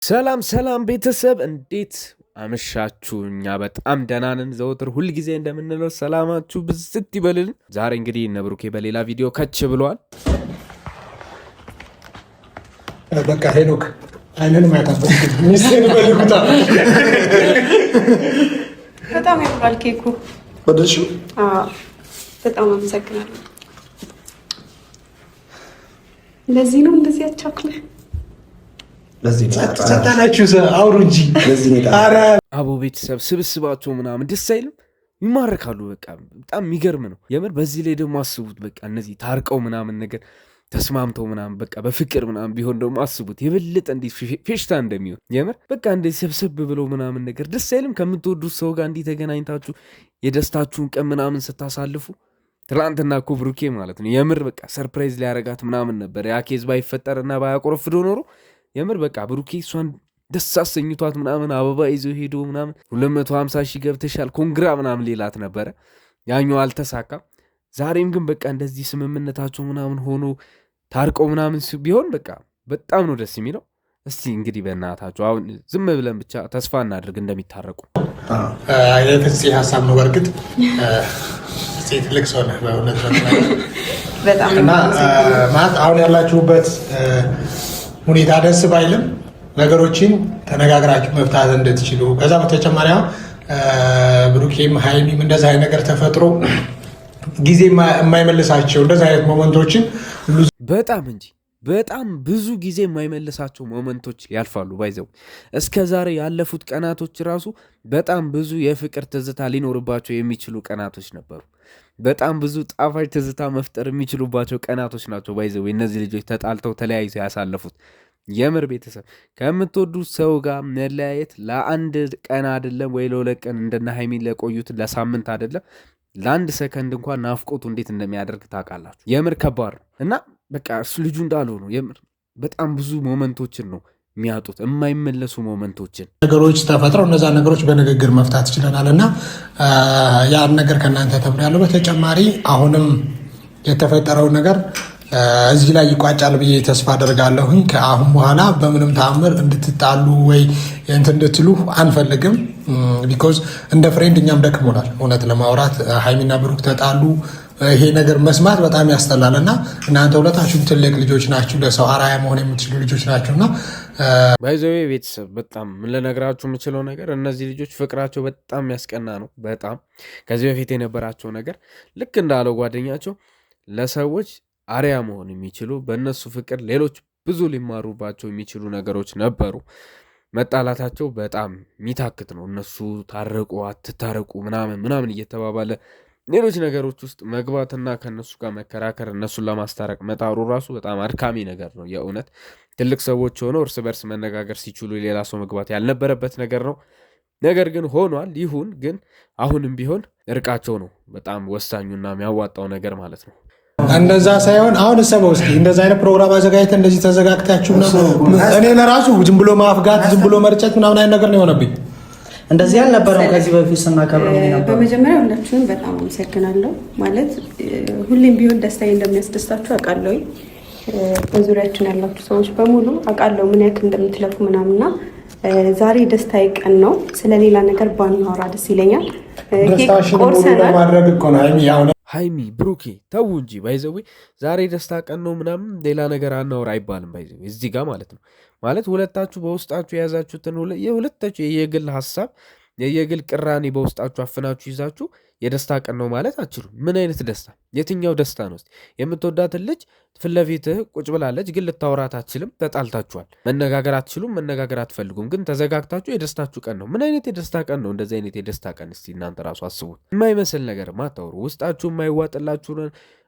ሰላም ቤተሰብ እንዴት አመሻችሁ? እኛ በጣም ደህና ነን። ዘወትር ሁል ጊዜ እንደምንለው ሰላማችሁ ብዝት ይበልልን። ዛሬ እንግዲህ እነ ብሩኬ በሌላ ቪዲዮ ከች ብለዋል። በቃ ሄኖክ አይነን ማያታበት ሚስቴን በልኩታ በጣም ያምራል ኬኩ። ወደድሽው? በጣም አመሰግናለሁ። ለዚህ ነው እንደዚህ ያቻክለ ሰጣናችሁ አውሩ እንጂ አቦ ቤተሰብ ስብስባቸው ምናምን ደስ አይልም? ይማርካሉ። በቃ በጣም የሚገርም ነው የምር። በዚህ ላይ ደግሞ አስቡት በቃ እነዚህ ታርቀው ምናምን ነገር ተስማምተው ምናምን በቃ በፍቅር ምናምን ቢሆን ደግሞ አስቡት የበለጠ እንዴት ፌሽታ እንደሚሆን የምር። በቃ እንዴት ሰብሰብ ብለው ምናምን ነገር ደስ አይልም? ከምትወዱት ሰው ጋር እንዲህ ተገናኝታችሁ የደስታችሁን ቀን ምናምን ስታሳልፉ። ትላንትና እኮ ብሩኬ ማለት ነው የምር በቃ ሰርፕራይዝ ሊያረጋት ምናምን ነበር። ያ ኬዝ ባይፈጠርና ባያቆረፍዶ ኖሮ የምር በቃ ብሩኬ እሷን ደስ አሰኝቷት ምናምን አበባ ይዞ ሄዶ ምናምን 250 ሺህ ገብተሻል ኮንግራ ምናምን ሌላት ነበረ። ያኛው አልተሳካም። ዛሬም ግን በቃ እንደዚህ ስምምነታቸው ምናምን ሆኖ ታርቀው ምናምን ቢሆን በቃ በጣም ነው ደስ የሚለው። እስቲ እንግዲህ በእናታቸው አሁን ዝም ብለን ብቻ ተስፋ እናድርግ እንደሚታረቁ። የፍፄ ሀሳብ ነው። በእርግጥ ፍፄ ትልቅ ሰው ነህ በእውነት በጣም እና ማለት አሁን ያላችሁበት ሁኔታ ደስ ባይልም ነገሮችን ተነጋግራችሁ መፍታት እንድትችሉ፣ ከዛ በተጨማሪ ብሩኬም ሀይሚም እንደዚህ አይነት ነገር ተፈጥሮ ጊዜ የማይመልሳቸው እንደዚህ አይነት ሞመንቶችን በጣም እንጂ በጣም ብዙ ጊዜ የማይመልሳቸው ሞመንቶች ያልፋሉ። ባይዘው እስከ ዛሬ ያለፉት ቀናቶች ራሱ በጣም ብዙ የፍቅር ትዝታ ሊኖርባቸው የሚችሉ ቀናቶች ነበሩ። በጣም ብዙ ጣፋጭ ትዝታ መፍጠር የሚችሉባቸው ቀናቶች ናቸው። ባይዘው እነዚህ ልጆች ተጣልተው ተለያይተው ያሳለፉት የምር ቤተሰብ ከምትወዱት ሰው ጋር መለያየት ለአንድ ቀን አይደለም ወይ ለሁለት ቀን እንደና ሀይሚን ለቆዩት ለሳምንት አይደለም ለአንድ ሰከንድ እንኳን ናፍቆቱ እንዴት እንደሚያደርግ ታውቃላችሁ። የምር ከባድ ነው እና በቃ እሱ ልጁ እንዳለው ነው። የምር በጣም ብዙ ሞመንቶችን ነው የሚያጡት፣ የማይመለሱ ሞመንቶችን። ነገሮች ተፈጥረው እነዛ ነገሮች በንግግር መፍታት ይችለናል እና ያን ነገር ከእናንተ ተምሬያለሁ። በተጨማሪ አሁንም የተፈጠረው ነገር እዚህ ላይ ይቋጫል ብዬ ተስፋ አደርጋለሁኝ። ከአሁን በኋላ በምንም ተአምር እንድትጣሉ ወይ እንትን እንድትሉ አንፈልግም። ቢኮዝ እንደ ፍሬንድ እኛም ደክሞናል እውነት ለማውራት። ሀይሚና ብሩክ ተጣሉ፣ ይሄ ነገር መስማት በጣም ያስጠላል እና እናንተ ሁለታችሁም ትልቅ ልጆች ናችሁ፣ ለሰው አርአያ መሆን የምትችሉ ልጆች ናችሁ እና ባይዘዌ ቤተሰብ በጣም ልነግራችሁ የምችለው ነገር እነዚህ ልጆች ፍቅራቸው በጣም የሚያስቀና ነው። በጣም ከዚህ በፊት የነበራቸው ነገር ልክ እንዳለው ጓደኛቸው ለሰዎች አርያ መሆን የሚችሉ በእነሱ ፍቅር ሌሎች ብዙ ሊማሩባቸው የሚችሉ ነገሮች ነበሩ። መጣላታቸው በጣም የሚታክት ነው። እነሱ ታረቁ አትታረቁ ምናምን እየተባባለ ሌሎች ነገሮች ውስጥ መግባትና ከእነሱ ጋር መከራከር እነሱን ለማስታረቅ መጣሩ ራሱ በጣም አድካሚ ነገር ነው። የእውነት ትልቅ ሰዎች ሆነው እርስ በርስ መነጋገር ሲችሉ ሌላ ሰው መግባት ያልነበረበት ነገር ነው። ነገር ግን ሆኗል። ይሁን ግን አሁንም ቢሆን እርቃቸው ነው በጣም ወሳኙና የሚያዋጣው ነገር ማለት ነው። እንደዛ ሳይሆን አሁን እሰበው እስኪ እንደዛ አይነት ፕሮግራም አዘጋጅተን እንደዚህ ተዘጋግታችሁ ነው። እኔ ለራሱ ዝም ብሎ ማፍጋት ዝም ብሎ መርጨት ምናምን አይነት ነገር ነው የሆነብኝ። እንደዚህ አልነበረም ከዚህ በፊት ስናከብረው ነበር። በመጀመሪያ ሁላችሁንም በጣም አመሰግናለሁ። ማለት ሁሌም ቢሆን ደስታዬ እንደሚያስደስታችሁ አውቃለሁ። በዙሪያችን ያላችሁ ሰዎች በሙሉ አውቃለሁ ምን ያክል እንደምትለፉ ምናምንና ዛሬ ደስታዬ ቀን ነው። ስለሌላ ነገር ባናወራ ደስ ይለኛል። ደስታሽን ሙሉ ለማድረግ እኮ ነው ሀይሚ ብሩኬ ተው እንጂ። ባይዘዌ ዛሬ ደስታ ቀን ነው ምናምን ሌላ ነገር አናወራ አይባልም። ባይዘዌ እዚህ ጋር ማለት ነው ማለት ሁለታችሁ በውስጣችሁ የያዛችሁትን የሁለታችሁ የየግል ሀሳብ የየግል ቅራኔ በውስጣችሁ አፍናችሁ ይዛችሁ የደስታ ቀን ነው ማለት አትችሉም። ምን አይነት ደስታ? የትኛው ደስታ ነው? የምትወዳትን ልጅ ፊት ለፊትህ ቁጭ ብላለች፣ ግን ልታወራት አትችልም። ተጣልታችኋል። መነጋገር አትችሉም፣ መነጋገር አትፈልጉም፣ ግን ተዘጋግታችሁ የደስታችሁ ቀን ነው። ምን አይነት የደስታ ቀን ነው እንደዚህ አይነት የደስታ ቀን? እስቲ እናንተ ራሱ አስቡት። የማይመስል ነገር አታውሩ። ውስጣችሁ የማይዋጥላችሁን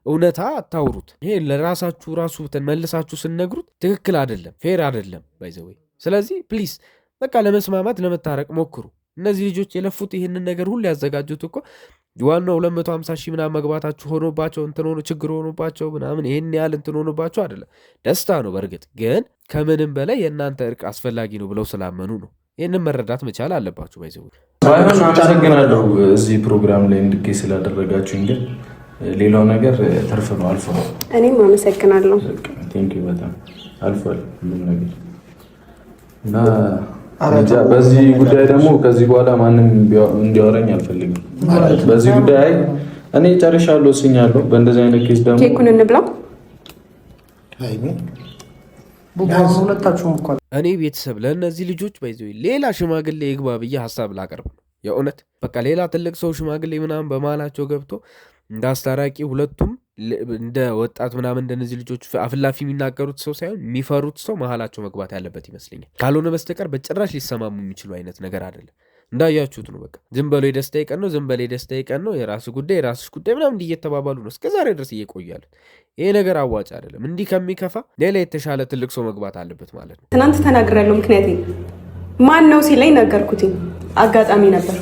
እውነታ አታውሩት። ይሄ ለራሳችሁ ራሱ መልሳችሁ ስነግሩት ትክክል አይደለም፣ ፌር አይደለም ባይዘወይ። ስለዚህ ፕሊስ በቃ ለመስማማት ለመታረቅ ሞክሩ። እነዚህ ልጆች የለፉት ይህንን ነገር ሁሉ ያዘጋጁት እኮ ዋናው 250 ሺህ ምናምን መግባታችሁ ሆኖባቸው ችግር ሆኖባቸው ምናምን ይህን ያህል ሆኖባቸው አይደለም። ደስታ ነው። በእርግጥ ግን ከምንም በላይ የእናንተ እርቅ አስፈላጊ ነው ብለው ስላመኑ ነው። ይህንን መረዳት መቻል አለባችሁ። ባይዘው አመሰግናለሁ እዚህ ፕሮግራም ላይ እንድገኝ ስላደረጋችሁኝ። ግን ሌላው ነገር ተርፍ ነው፣ አልፎ ነው። እኔም አመሰግናለሁ። በጣም አልፏል ሁሉም ነገር እና በዚህ ጉዳይ ደግሞ ከዚህ በኋላ ማንም እንዲያወራኝ አልፈልግም። በዚህ ጉዳይ እኔ ጨርሻለሁ፣ ወስኛለሁ። በእንደዚህ አይነት ኬስ ደግሞ ኬኩን እንብላው። እኔ ቤተሰብ ለእነዚህ ልጆች ባይዘው ሌላ ሽማግሌ ይግባ ብዬ ሀሳብ ላቀርብ ነው። የእውነት በቃ ሌላ ትልቅ ሰው ሽማግሌ ምናምን በመሀላቸው ገብቶ እንደ አስታራቂ ሁለቱም እንደ ወጣት ምናምን እንደነዚህ ልጆች አፍላፊ የሚናገሩት ሰው ሳይሆን የሚፈሩት ሰው መሀላቸው መግባት ያለበት ይመስለኛል። ካልሆነ በስተቀር በጭራሽ ሊሰማሙ የሚችሉ አይነት ነገር አይደለም። እንዳያችሁት ነው። በቃ ዝም በሎ የደስታ ቀን ነው፣ ዝም በሎ የደስታ ቀን ነው፣ የራሱ ጉዳይ የራስሽ ጉዳይ ምናምን እንዲህ እየተባባሉ ነው እስከዛሬ ድረስ እየቆዩ ያሉት። ይሄ ነገር አዋጭ አይደለም። እንዲህ ከሚከፋ ሌላ የተሻለ ትልቅ ሰው መግባት አለበት ማለት ነው። ትናንት ተናግሬያለሁ። ምክንያቴ ማን ነው ሲለኝ ነገርኩትኝ። አጋጣሚ ነበር።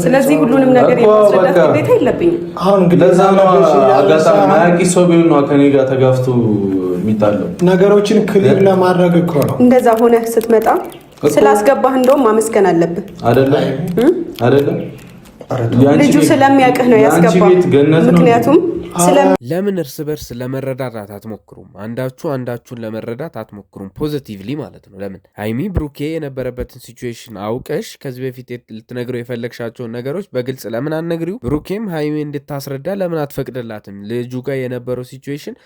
ስለዚህ ሁሉንም ነገር የማስረዳት ግዴታ የለብኝም። አሁን እንግዲህ ለዛ ነው አጋጣሚ ማያቂ ሰው ቢሆን ነው ከኔ ጋር ተጋፍቶ የሚጣለው። ነገሮችን ክሊር ለማድረግ እኮ ነው። እንደዛ ሆነ ስትመጣ ስላስገባህ እንደውም ማመስገን አለብህ። አይደለም ልጁ ስለሚያውቅህ ነው ያስገባህ። ምክንያቱም ለምን እርስ በርስ ለመረዳዳት አትሞክሩም? አንዳችሁን ለመረዳት አትሞክሩም? ፖዚቲቭሊ ማለት ነው። ለምን ሀይሚ ብሩኬ የነበረበትን ሲቹዌሽን አውቀሽ ከዚህ በፊት ልትነግረው የፈለግሻቸውን ነገሮች በግልጽ ለምን አትነግሪው? ብሩኬም ሀይሚ እንድታስረዳ ለምን አትፈቅድላትም? ልጁ ጋር የነበረው ሲቹዌሽን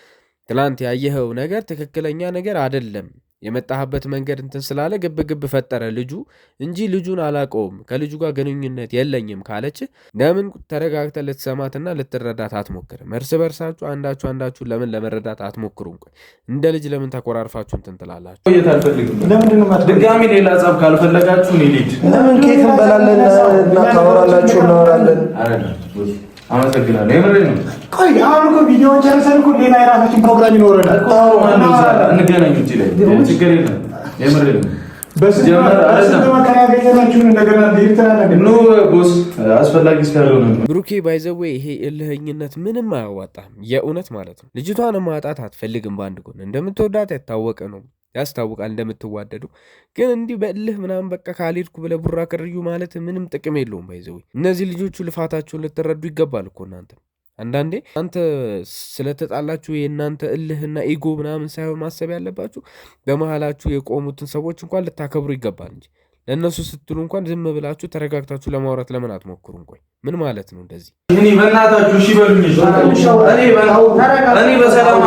ትላንት ያየኸው ነገር ትክክለኛ ነገር አይደለም። የመጣህበት መንገድ እንትን ስላለ ግብ ግብ ፈጠረ ልጁ እንጂ ልጁን አላቀውም ከልጁ ጋር ግንኙነት የለኝም ካለች ለምን ተረጋግተህ ልትሰማትና ልትረዳት አትሞክርም? እርስ በርሳችሁ አንዳችሁን ለምን ለመረዳት አትሞክሩም? ቆይ እንደ ልጅ ለምን ተኮራርፋችሁ እንትን ትላላችሁ? ድጋሚ ሌላ ጸብ ካልፈለጋችሁ እኔ ልሂድ። ለምን ኬክ እንበላለን እና ታወራላችሁ፣ እናወራለን። አመሰግናለሁ። የምሬ ነው። ቆይ አሁን እኮ ቪዲዮ ጨርሰን እኮ ሌላ የራሳችን ፕሮግራም ይኖረናል። እንገናኝ እንጂ ላይ ችግር የለም። የምሬ ነው። አስፈላጊ እስካልሆነ ብሩኬ ባይዘዌ ይሄ እልህኝነት ምንም አያዋጣም። የእውነት ማለት ነው። ልጅቷን ማጣት አትፈልግም። በአንድ ጎን እንደምትወዳት ያታወቀ ነው፣ ያስታውቃል እንደምትዋደዱ። ግን እንዲህ በእልህ ምናምን በቃ ካልሄድኩ ብለህ ቡራ ቅርዩ ማለት ምንም ጥቅም የለውም። ባይዘዌ እነዚህ ልጆቹ ልፋታቸውን ልትረዱ ይገባል እኮ እናንተ። አንዳንዴ አንተ ስለተጣላችሁ የእናንተ እልህና ኢጎ ምናምን ሳይሆን ማሰብ ያለባችሁ በመሀላችሁ የቆሙትን ሰዎች እንኳን ልታከብሩ ይገባል እንጂ ለእነሱ ስትሉ እንኳን ዝም ብላችሁ ተረጋግታችሁ ለማውራት ለምን አትሞክሩም? ቆይ ምን ማለት ነው እንደዚህ? እኔ በእናታችሁ እሺ በሉኝ። እኔ በሰላም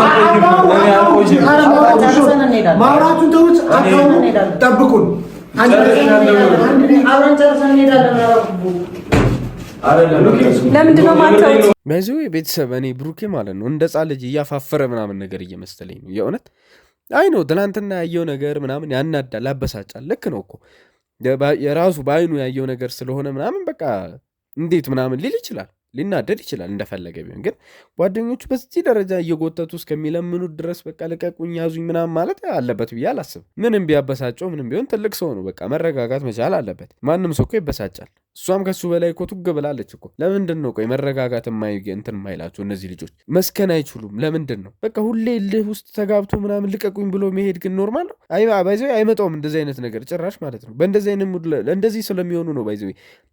ማውራቱን ተውት፣ ጠብቁን። ለምንድነው ማታውት? በዚህ ቤተሰብ እኔ ብሩኬ ማለት ነው እንደ ሕፃን ልጅ እያፋፈረ ምናምን ነገር እየመሰለኝ ነው የእውነት። አይ ነው ትናንትና ያየው ነገር ምናምን ያናዳል፣ ያበሳጫል። ልክ ነው እኮ የራሱ በአይኑ ያየው ነገር ስለሆነ ምናምን በቃ እንዴት ምናምን ሊል ይችላል፣ ሊናደድ ይችላል እንደፈለገ ቢሆን። ግን ጓደኞቹ በዚህ ደረጃ እየጎተቱ እስከሚለምኑት ድረስ በቃ ልቀቁኝ ያዙኝ ምናምን ማለት አለበት ብዬ አላስብም። ምንም ቢያበሳጨው ምንም ቢሆን ትልቅ ሰው ነው፣ በቃ መረጋጋት መቻል አለበት። ማንም ሰው እኮ ይበሳጫል። እሷም ከሱ በላይ እኮ ቱግ ብላለች እኮ። ለምንድን ነው ቆይ መረጋጋት እንትን የማይላቸው እነዚህ ልጆች? መስከን አይችሉም? ለምንድን ነው በቃ ሁሌ ልህ ውስጥ ተጋብቶ ምናምን ልቀቁኝ ብሎ መሄድ ግን ኖርማል ነው? ባይዘ አይመጣውም እንደዚህ አይነት ነገር ጭራሽ ማለት ነው። በእንደዚህ አይነት ሙድ እንደዚህ ስለሚሆኑ ነው ባይዘ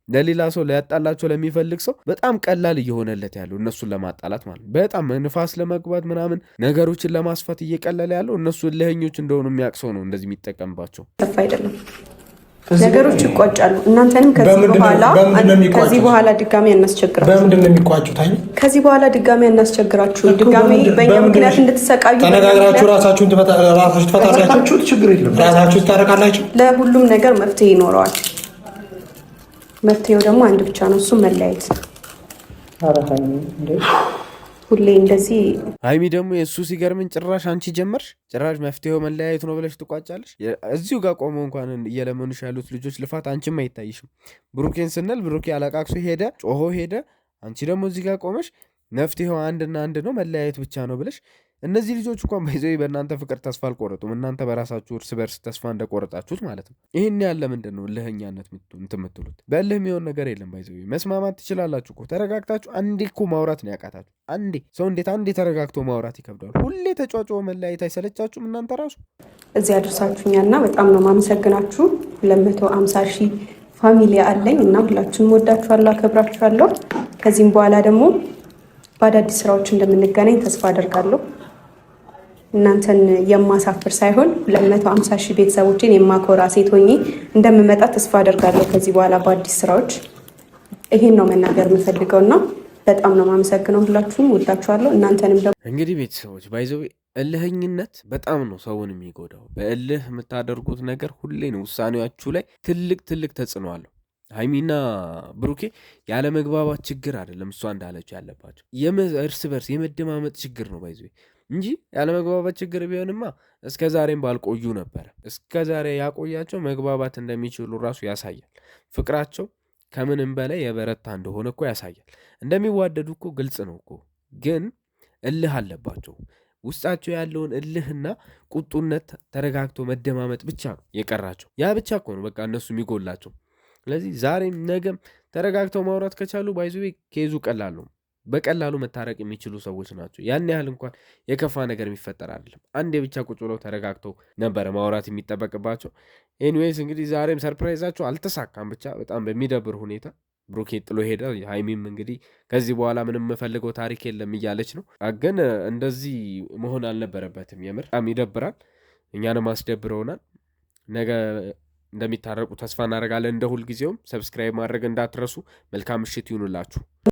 ለሌላ ሰው ሊያጣላቸው ለሚፈልግ ሰው በጣም ቀላል እየሆነለት ያለው እነሱን ለማጣላት ማለት በጣም ንፋስ ለመግባት ምናምን ነገሮችን ለማስፋት እየቀለለ ያለው እነሱ እልህኞች እንደሆኑ የሚያውቅ ሰው ነው እንደዚህ የሚጠቀምባቸው። ተፋ አይደለም ነገሮች ይቋጫሉ። እናንተንም ከዚህ በኋላ ድጋሚ አናስቸግራችሁ። በምንድን ነው የሚቋጩት? አይ ከዚህ በኋላ ድጋሚ አናስቸግራችሁ። ድጋሚ በእኛ ምክንያት እንድትሰቃዩ ተነጋግራችሁ ራሳችሁን ትፈታላችሁ። ችግር የለም። ራሳችሁ ትታረቃላችሁ። ለሁሉም ነገር መፍትሄ ይኖረዋል። መፍትሄው ደግሞ አንድ ብቻ ነው፣ እሱም መለያየት። ሁሌ እንደዚህ ሀይሚ ደግሞ የእሱ ሲገርምን ጭራሽ አንቺ ጀመርሽ። ጭራሽ መፍትሄው መለያየት ነው ብለሽ ትቋጫለሽ። እዚሁ ጋር ቆመው እንኳን እየለመኑሽ ያሉት ልጆች ልፋት አንቺም አይታይሽም። ብሩኬን ስንል ብሩኬ አለቃቅሶ ሄደ፣ ጮሆ ሄደ። አንቺ ደግሞ እዚህ ጋር ቆመሽ መፍትሄው አንድና አንድ ነው መለያየት ብቻ ነው ብለሽ። እነዚህ ልጆች እንኳን ባይዘው በእናንተ ፍቅር ተስፋ አልቆረጡም። እናንተ በራሳችሁ እርስ በርስ ተስፋ እንደቆረጣችሁት ማለት ነው። ይህን ያለ ምንድን ነው እልህኛነት የምትሉት? በእልህ የሚሆን ነገር የለም። ባይዘው መስማማት ትችላላችሁ እኮ ተረጋግታችሁ። አንዴ እኮ ማውራት ነው ያቃታችሁ። አንዴ ሰው እንዴት አንዴ ተረጋግቶ ማውራት ይከብዳል? ሁሌ ተጫጫ መለያየት አይሰለቻችሁም? እናንተ ራሱ እዚህ አድርሳችሁኛልና በጣም ነው ማመሰግናችሁ። 250 ሺህ ፋሚሊ አለኝ እና ሁላችሁም ወዳችኋለሁ፣ አከብራችኋለሁ። ከዚህም በኋላ ደግሞ በአዳዲስ ስራዎች እንደምንገናኝ ተስፋ አደርጋለሁ። እናንተን የማሳፍር ሳይሆን 250 ሺህ ቤተሰቦችን የማኮራ ሴት ሆኜ እንደምመጣ ተስፋ አደርጋለሁ። ከዚህ በኋላ በአዲስ ስራዎች ይሄን ነው መናገር የምፈልገውና በጣም ነው የማመሰግነው። ሁላችሁም ወዳችኋለሁ። እናንተንም ደግሞ እንግዲህ ቤተሰቦች ባይዘው እልህኝነት በጣም ነው ሰውን የሚጎዳው። በእልህ የምታደርጉት ነገር ሁሌ ነው ውሳኔያችሁ ላይ ትልቅ ተጽዕኖ አለው። ሀይሚና ብሩኬ ያለ መግባባት ችግር አይደለም እሷ እንዳለችው ያለባቸው እርስ በርስ የመደማመጥ ችግር ነው ባይዘው እንጂ ያለ መግባባት ችግር ቢሆንማ እስከ ዛሬም ባልቆዩ ነበረ። እስከ ዛሬ ያቆያቸው መግባባት እንደሚችሉ ራሱ ያሳያል። ፍቅራቸው ከምንም በላይ የበረታ እንደሆነ እኮ ያሳያል። እንደሚዋደዱ እኮ ግልጽ ነው እኮ። ግን እልህ አለባቸው። ውስጣቸው ያለውን እልህና ቁጡነት ተረጋግቶ መደማመጥ ብቻ ነው የቀራቸው። ያ ብቻ እኮ ነው በቃ እነሱ የሚጎላቸው። ስለዚህ ዛሬም ነገም ተረጋግተው ማውራት ከቻሉ ባይዙ ኬዙ ቀላል ነው። በቀላሉ መታረቅ የሚችሉ ሰዎች ናቸው። ያን ያህል እንኳን የከፋ ነገር የሚፈጠር አይደለም። አንዴ ብቻ ቁጭ ብለው ተረጋግተው ነበረ ማውራት የሚጠበቅባቸው። ኤኒዌይስ እንግዲህ ዛሬም ሰርፕራይዛቸው አልተሳካም። ብቻ በጣም በሚደብር ሁኔታ ብሩኬ ጥሎ ሄደ። ሀይሚም እንግዲህ ከዚህ በኋላ ምንም የምፈልገው ታሪክ የለም እያለች ነው። ግን እንደዚህ መሆን አልነበረበትም። የምር በጣም ይደብራል። እኛንም አስደብረውናል። ነገ እንደሚታረቁ ተስፋ እናደርጋለን። እንደ ሁልጊዜውም ሰብስክራይብ ማድረግ እንዳትረሱ። መልካም ምሽት ይሁንላችሁ።